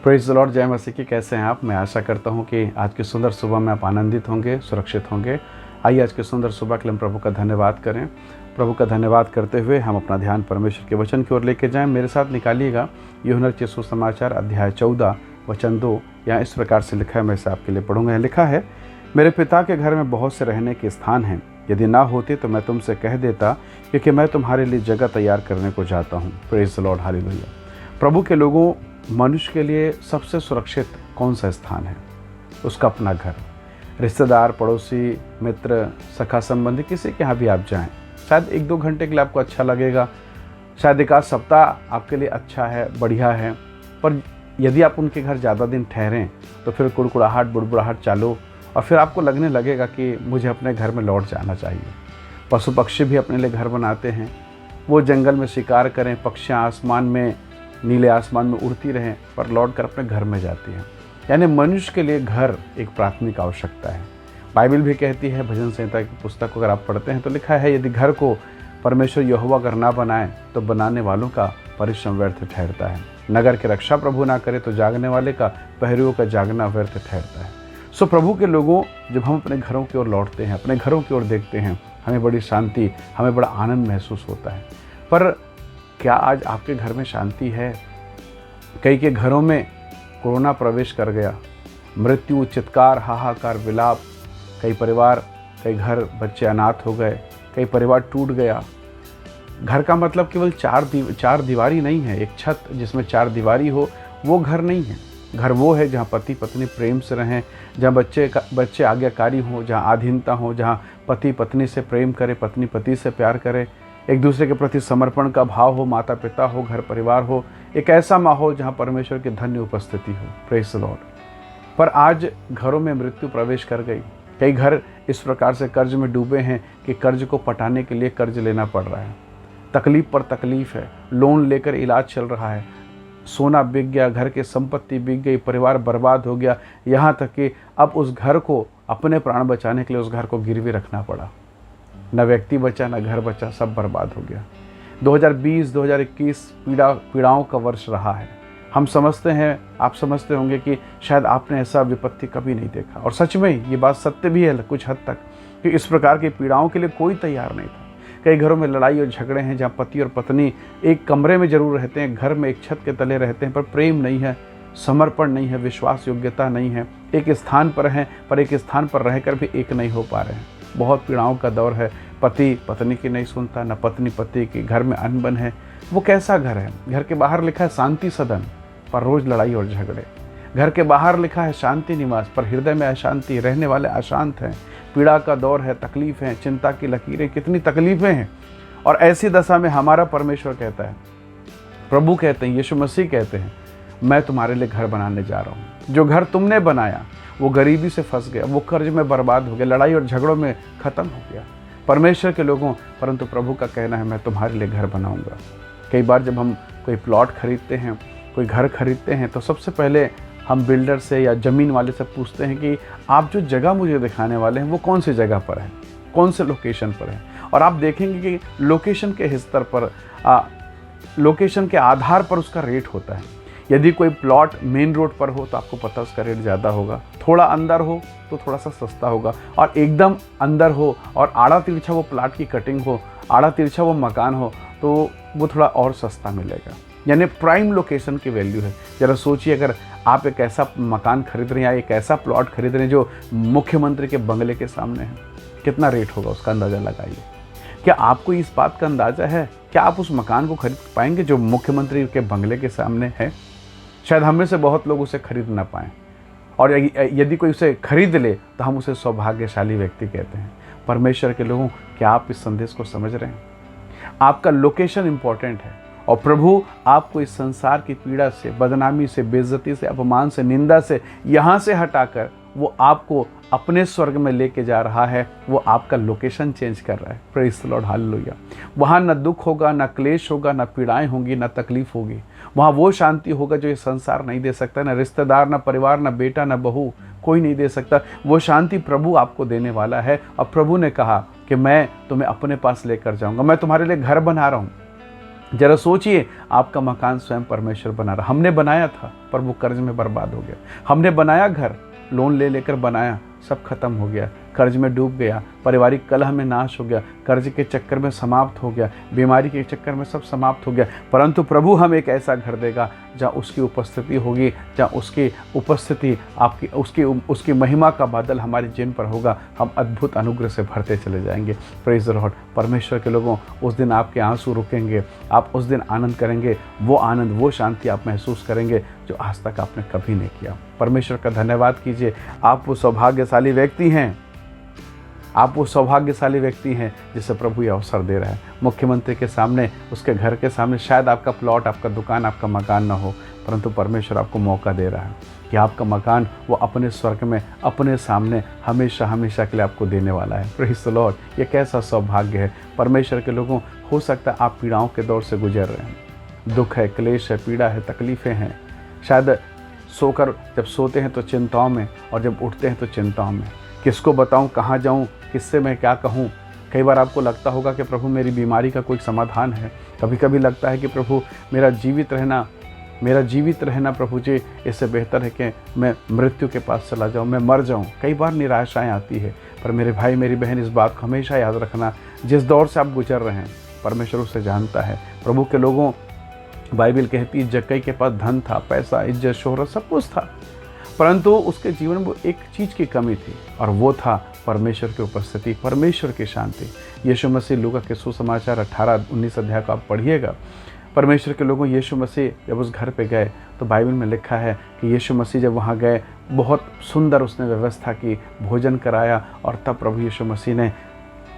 Praise the Lord, जय मसीह की। कैसे हैं आप? मैं आशा करता हूं कि आज की सुंदर सुबह में आप आनंदित होंगे, सुरक्षित होंगे। आइए आज की सुंदर सुबह के लिए हम प्रभु का धन्यवाद करें। प्रभु का धन्यवाद करते हुए हम अपना ध्यान परमेश्वर के वचन की ओर लेके जाएं। मेरे साथ निकालिएगा यूहन्ना रचित सुसमाचार अध्याय 14 वचन 2। यहाँ इस प्रकार से लिखा है, मैं इसे आपके लिए पढ़ूंगा। यहाँ लिखा है, मेरे पिता के घर में बहुत से रहने के स्थान हैं। यदि ना होते तो मैं तुमसे कह देता, क्योंकि मैं तुम्हारे लिए जगह तैयार करने को जाता हूँ। Praise the lord, hallelujah. प्रभु के लोगों, मनुष्य के लिए सबसे सुरक्षित कौन सा स्थान है? उसका अपना घर। रिश्तेदार, पड़ोसी, मित्र, सखा संबंधी, किसी के यहाँ भी आप जाएं, शायद 1-2 घंटे के लिए आपको अच्छा लगेगा, शायद 1 आध सप्ताह आपके लिए अच्छा है, बढ़िया है। पर यदि आप उनके घर ज़्यादा दिन ठहरें तो फिर कुड़कुड़ाहट, बुड़बुड़ाहट चालू, और फिर आपको लगने लगेगा कि मुझे अपने घर में लौट जाना चाहिए। पशु पक्षी भी अपने लिए घर बनाते हैं। वो जंगल में शिकार करें, पक्षियाँ आसमान में, नीले आसमान में उड़ती रहें, पर लौट कर अपने घर में जाती हैं। यानी मनुष्य के लिए घर एक प्राथमिक आवश्यकता है। बाइबल भी कहती है, भजन संहिता की पुस्तक को अगर आप पढ़ते हैं तो लिखा है, यदि घर को परमेश्वर यहोवा अगर ना बनाए तो बनाने वालों का परिश्रम व्यर्थ ठहरता है। नगर की रक्षा प्रभु ना करे तो जागने वाले का, पहरुओं का जागना व्यर्थ ठहरता है। सो प्रभु के लोगों, जब हम अपने घरों की ओर लौटते हैं, अपने घरों की ओर देखते हैं, हमें बड़ी शांति, हमें बड़ा आनंद महसूस होता है। पर क्या आज आपके घर में शांति है? कई के घरों में कोरोना प्रवेश कर गया, मृत्यु, चित्कार, हाहाकार, विलाप। कई परिवार, कई घर, बच्चे अनाथ हो गए, कई परिवार टूट गया। घर का मतलब केवल चार दीवारी नहीं है, एक छत जिसमें 4 दीवारी हो, वो घर नहीं है। घर वो है जहाँ पति पत्नी प्रेम से रहें, जहाँ बच्चे आज्ञाकारी हों, जहाँ आधीनता हो, जहाँ पति पत्नी से प्रेम करे, पत्नी पति से प्यार करे, एक दूसरे के प्रति समर्पण का भाव हो, माता पिता हो, घर परिवार हो, एक ऐसा माहौल जहाँ परमेश्वर की धन्य उपस्थिति हो। Praise the Lord. पर आज घरों में मृत्यु प्रवेश कर गई। कई घर इस प्रकार से कर्ज में डूबे हैं कि कर्ज को पटाने के लिए कर्ज लेना पड़ रहा है। तकलीफ पर तकलीफ है, लोन लेकर इलाज चल रहा है, सोना बिक गया, घर की संपत्ति बिक गई, परिवार बर्बाद हो गया, यहाँ तक कि अब उस घर को, अपने प्राण बचाने के लिए उस घर को गिरवी रखना पड़ा। न व्यक्ति बचा, न घर बचा, सब बर्बाद हो गया। 2020-2021 पीड़ाओं का वर्ष रहा है। हम समझते हैं, आप समझते होंगे कि शायद आपने ऐसा विपत्ति कभी नहीं देखा, और सच में ये बात सत्य भी है कुछ हद तक, कि इस प्रकार की पीड़ाओं के लिए कोई तैयार नहीं था। कई घरों में लड़ाई और झगड़े हैं, जहाँ पति और पत्नी एक कमरे में जरूर रहते हैं, घर में एक छत के तले रहते हैं, पर प्रेम नहीं है, समर्पण नहीं है, विश्वास योग्यता नहीं है। एक स्थान पर हैं, पर एक स्थान पर रहकर भी एक नहीं हो पा रहे हैं। बहुत पीड़ाओं का दौर है। पति पत्नी की नहीं सुनता, न पत्नी पति की, घर में अनबन है। वो कैसा घर है? घर के बाहर लिखा है शांति सदन, पर रोज लड़ाई और झगड़े। घर के बाहर लिखा है शांति निवास, पर हृदय में अशांति, रहने वाले अशांत हैं। पीड़ा का दौर है, तकलीफ है, चिंता की लकीरें, कितनी तकलीफें हैं। और ऐसी दशा में हमारा परमेश्वर कहता है, प्रभु कहते हैं, यीशु मसीह कहते हैं, मैं तुम्हारे लिए घर बनाने जा रहा हूँ। जो घर तुमने बनाया वो गरीबी से फंस गया, वो कर्ज में बर्बाद हो गया, लड़ाई और झगड़ों में ख़त्म हो गया। परमेश्वर के लोगों, परंतु प्रभु का कहना है, मैं तुम्हारे लिए घर बनाऊंगा। कई बार जब हम कोई प्लॉट खरीदते हैं, कोई घर खरीदते हैं, तो सबसे पहले हम बिल्डर से या ज़मीन वाले से पूछते हैं कि आप जो जगह मुझे दिखाने वाले हैं वो कौन सी जगह पर है, कौन से लोकेशन पर है। और आप देखेंगे कि लोकेशन के स्तर पर, लोकेशन के आधार पर उसका रेट होता है। यदि कोई प्लॉट मेन रोड पर हो तो आपको पता उसका रेट ज़्यादा होगा, थोड़ा अंदर हो तो थोड़ा सा सस्ता होगा, और एकदम अंदर हो और आड़ा तिरछा वो प्लॉट की कटिंग हो, आड़ा तिरछा वो मकान हो, तो वो थोड़ा और सस्ता मिलेगा। यानी प्राइम लोकेशन की वैल्यू है। ज़रा सोचिए, अगर आप एक ऐसा मकान खरीद रहे हैं या एक ऐसा प्लॉट खरीद रहे हैं जो मुख्यमंत्री के बंगले के सामने है, कितना रेट होगा उसका अंदाज़ा लगाइए। क्या आपको इस बात का अंदाज़ा है? क्या आप उस मकान को खरीद पाएंगे जो मुख्यमंत्री के बंगले के सामने है? शायद हम में से बहुत लोग उसे खरीद ना पाएँ, और यदि कोई उसे खरीद ले तो हम उसे सौभाग्यशाली व्यक्ति कहते हैं। परमेश्वर के लोगों, क्या आप इस संदेश को समझ रहे हैं? आपका लोकेशन इंपॉर्टेंट है, और प्रभु आपको इस संसार की पीड़ा से, बदनामी से, बेइज्जती से, अपमान से, निंदा से, यहाँ से हटाकर वो आपको अपने स्वर्ग में लेके जा रहा है। वो आपका लोकेशन चेंज कर रहा है। Praise the lord, hallelujah. वहाँ न दुख होगा, न क्लेश होगा, न पीड़ाएं होंगी, न तकलीफ होगी। वहाँ वो शांति होगा जो ये संसार नहीं दे सकता। न रिश्तेदार, न परिवार, न बेटा, न बहू, कोई नहीं दे सकता। वो शांति प्रभु आपको देने वाला है। और प्रभु ने कहा कि मैं तुम्हें अपने पास लेकर जाऊँगा, मैं तुम्हारे लिए घर बना रहा हूँ। जरा सोचिए, आपका मकान स्वयं परमेश्वर बना रहा। हमने बनाया था पर वो कर्ज में बर्बाद हो गया। हमने बनाया घर, लोन ले लेकर बनाया, सब खत्म हो गया, कर्ज में डूब गया, पारिवारिक कलह में नाश हो गया, कर्ज के चक्कर में समाप्त हो गया, बीमारी के चक्कर में सब समाप्त हो गया। परंतु प्रभु हमें एक ऐसा घर देगा जहाँ उसकी उपस्थिति होगी, जहाँ उसकी उपस्थिति आपकी उसकी महिमा का बादल हमारे जीवन पर होगा। हम अद्भुत अनुग्रह से भरते चले जाएंगे। Praise the Lord. परमेश्वर के लोगों, उस दिन आपके आंसू रुकेंगे, आप उस दिन आनंद करेंगे। वो आनंद, वो शांति आप महसूस करेंगे जो आज तक आपने कभी नहीं किया। परमेश्वर का धन्यवाद कीजिए। आप वो सौभाग्यशाली व्यक्ति हैं, आप वो सौभाग्यशाली व्यक्ति हैं जिसे प्रभु ये अवसर दे रहा है। मुख्यमंत्री के सामने, उसके घर के सामने शायद आपका प्लॉट, आपका दुकान, आपका मकान ना हो, परंतु परमेश्वर आपको मौका दे रहा है कि आपका मकान वो अपने स्वर्ग में अपने सामने हमेशा हमेशा के लिए आपको देने वाला है। Praise the Lord. ये कैसा सौभाग्य है। परमेश्वर के लोगों, हो सकता है आप पीड़ाओं के दौर से गुजर रहे हैं। दुख है, क्लेश है, पीड़ा है, तकलीफ़ें हैं। शायद सोकर जब सोते हैं तो चिंताओं में, और जब उठते हैं तो चिंताओं में। किसको बताऊं, कहाँ जाऊं, किससे मैं क्या कहूं। कई बार आपको लगता होगा कि प्रभु मेरी बीमारी का कोई समाधान है। कभी कभी लगता है कि प्रभु मेरा जीवित रहना प्रभु जी, इससे बेहतर है कि मैं मृत्यु के पास चला जाऊं, मैं मर जाऊं। कई बार निराशाएं आती है। पर मेरे भाई, मेरी बहन, इस बात को हमेशा याद रखना, जिस दौर से आप गुजर रहे हैं परमेश्वर उसे जानता है। प्रभु के लोगों, बाइबल कहती है जक्कई के पास धन था, पैसा, इज्जत, शोहरत, सब कुछ था, परंतु उसके जीवन में एक चीज़ की कमी थी, और वो था परमेश्वर की उपस्थिति, परमेश्वर की शांति। यीशु मसीह, लूका के सुसमाचार 18-19 अध्याय को आप पढ़िएगा। परमेश्वर के लोगों, यीशु मसीह जब उस घर पे गए तो बाइबल में लिखा है कि यीशु मसीह जब वहाँ गए, बहुत सुंदर उसने व्यवस्था की, भोजन कराया, और तब प्रभु यीशु मसीह ने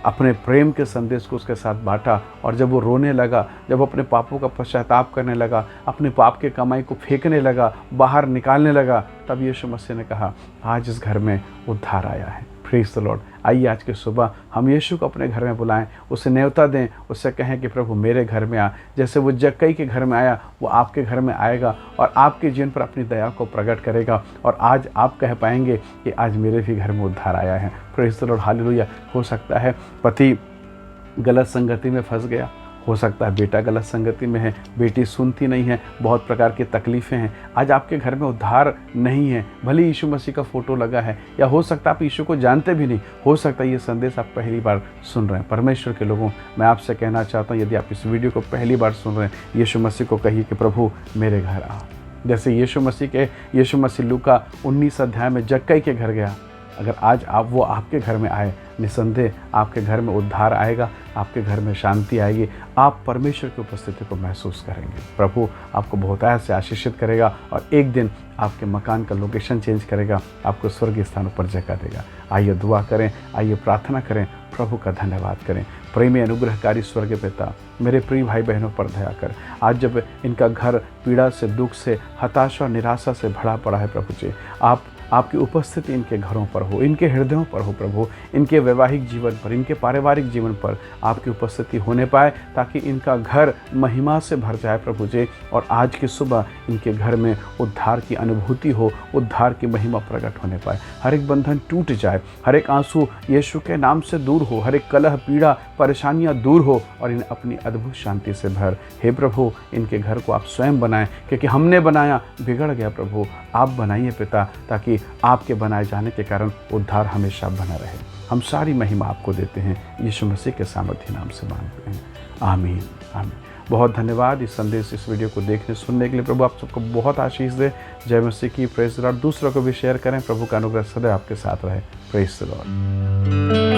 अपने प्रेम के संदेश को उसके साथ बांटा। और जब वो रोने लगा, जब अपने पापों का पश्चाताप करने लगा, अपने पाप के कमाई को फेंकने लगा, बाहर निकालने लगा, तब यीशु मसीह ने कहा, आज इस घर में उद्धार आया है। Praise the Lord. आइए आज की सुबह हम यीशु को अपने घर में बुलाएं, उसे न्योता दें, उससे कहें कि प्रभु मेरे घर में आ। जैसे वो जक्कई के घर में आया, वो आपके घर में आएगा और आपके जीवन पर अपनी दया को प्रकट करेगा। और आज आप कह पाएंगे कि आज मेरे भी घर में उद्धार आया है। Praise the lord. हालेलुया। हो सकता है पति गलत संगति में फंस गया, हो सकता है बेटा गलत संगति में है, बेटी सुनती नहीं है, बहुत प्रकार की तकलीफ़ें हैं। आज आपके घर में उद्धार नहीं है, भले यीशु मसीह का फ़ोटो लगा है, या हो सकता है आप यीशु को जानते भी नहीं। हो सकता है ये संदेश आप पहली बार सुन रहे हैं। परमेश्वर के लोगों, मैं आपसे कहना चाहता हूँ, यदि आप इस वीडियो को पहली बार सुन रहे हैं, यीशु मसीह को कहिए कि प्रभु मेरे घर आ। जैसे यीशु मसीह लूका 19 अध्याय में जक्कई के घर गया, अगर आज वो आपके घर में आए, निसंदेह आपके घर में उद्धार आएगा, आपके घर में शांति आएगी, आप परमेश्वर की उपस्थिति को महसूस करेंगे। प्रभु आपको बहुत ऐसे आशीषित करेगा और एक दिन आपके मकान का लोकेशन चेंज करेगा, आपको स्वर्गीय स्थानों पर जगह देगा। आइए दुआ करें, आइए प्रार्थना करें, प्रभु का धन्यवाद करें। प्रेमी अनुग्रहकारी स्वर्गीय पिता, मेरे प्रिय भाई बहनों पर दया कर। आज जब इनका घर पीड़ा से, दुख से, हताशा और निराशा से भरा पड़ा है प्रभु जी, आपकी उपस्थिति इनके घरों पर हो, इनके हृदयों पर हो प्रभु, इनके वैवाहिक जीवन पर, इनके पारिवारिक जीवन पर आपकी उपस्थिति होने पाए, ताकि इनका घर महिमा से भर जाए प्रभु जी। और आज की सुबह इनके घर में उद्धार की अनुभूति हो, उद्धार की महिमा प्रकट होने पाए, हर एक बंधन टूट जाए, हर एक आंसू यीशु के नाम से दूर हो, हर एक कलह, पीड़ा, परेशानियां दूर हो और इन्हें अपनी अद्भुत शांति से भर। हे प्रभु, इनके घर को आप स्वयं बनाएं, क्योंकि हमने बनाया बिगड़ गया प्रभु, आप बनाइए पिता, ताकि आपके बनाए जाने के कारण उद्धार हमेशा बना रहे। हम सारी महिमा आपको देते हैं, यीशु मसीह के सामर्थ्य नाम से मांगते हैं, आमीन आमीन। बहुत धन्यवाद इस संदेश, इस वीडियो को देखने सुनने के लिए। प्रभु आप सबको बहुत आशीष दे। जय मसीह की। Praise the Lord. दूसरों को भी शेयर करें। प्रभु का अनुग्रह सदैव आपके साथ रहे। Praise the Lord.